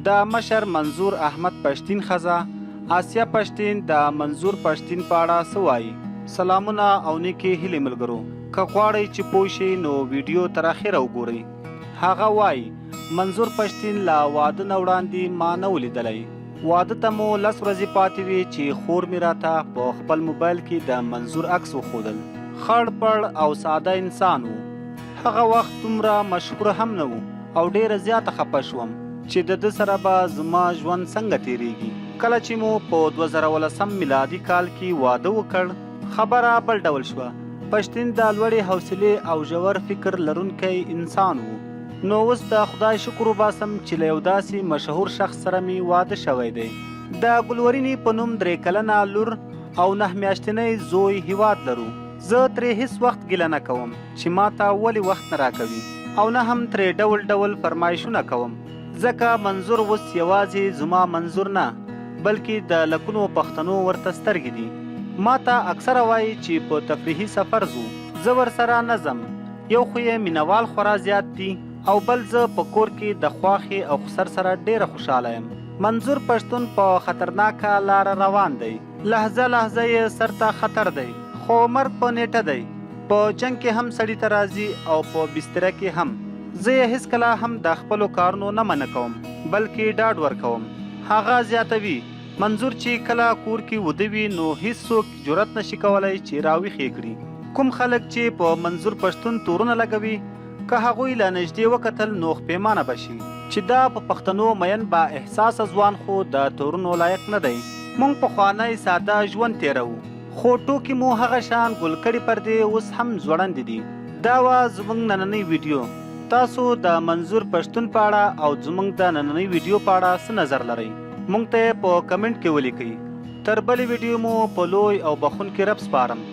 د مشر منظور احمد پښتين ښځه آسیا پښتين د منظور پښتين په اړه څه وایي. سلامونه او نیکې هیلې ملګرو. که غواړئ چې پوه شئ نو ویډیو تر اخره وګورئ. هغه وایي منظور پښتين لا واده نه وړاندې ما نه و لیدلی. واده ته مو 10 ورځې پاتې وې چې خور مې راته په خپل موبایل کې د منظور عکس وښودل. خړ پړ او ساده انسان و. هغه وخت دومره مشهور هم نه و او ډیره زیاته خفه شوم چې د ده سره به زما ژوند څنګه تیریږي. کله چې مو په 2019 میلادي کال کې واده وکړ خبره بل ډول شوه. پښتين د لوړې حوصلې او ژور فکر لرونکی انسان و. نو اوس د خدای شکر وباسم چې له یو داسې مشهور شخص سره مې واده شوی دی. د ګلورینې په نوم 3 کلنه لور او 9 میاشتنی زوی هیواد لرو. زه ترې هیڅ وخت ګیله نه کوم چې ما ته ولې وخت نه راکوي او نه هم ترې ډول ډول فرمایشونه کوم، ځکه منظور اوس یوازې زما منظور نه بلکې د لکونو پښتنو ورته سترګې دي. ما ته اکثره وایي چې په تفریحي سفر ځو، زه ورسره نه ځم. یو خو یې مینوال خورا زیات دي او بل زه په کور کې د خواښې او خسر سره ډیره خوشحاله یم. منظور پښتون په خطرناکه لاره روان دی. لحظه لحظه یې سر ته خطر دی، خو مرګ په نیټه دی. په جنگ کې هم سړي ته راځي او په بستره کې هم. زه یې هیڅکله هم د خپلو کارونو نه منع کوم بلکې ډاډ ورکوم. هغه زیاتوي منظور چې کله کور کې وده وي نو هیڅوک جرأت نشي کولی چې راویښې کړي. کوم خلک چې په منظور پښتون تورونه لګوي که هغوی له نږدې وکتل نو پښیمانه به شي چې دا په پښتنو مین با احساسه ځوان خو د تورونو لایق نه دی. موږ پخوانی ساده ژوند تیروو خو ټوکې مو هغه شان ګل کړي پردې اوس هم ځوړندې دي. دا وه زموږ نننۍ ویډیو. تاسو د منظور پښتون په اړه او زموږ د نننۍ ویډیو په اړه څه نظر لرئ؟ موږ ته یې په کمنټ کې ولیکئ. تر بلې ویډیو مو په لوی او بخښونکي رب سپارم.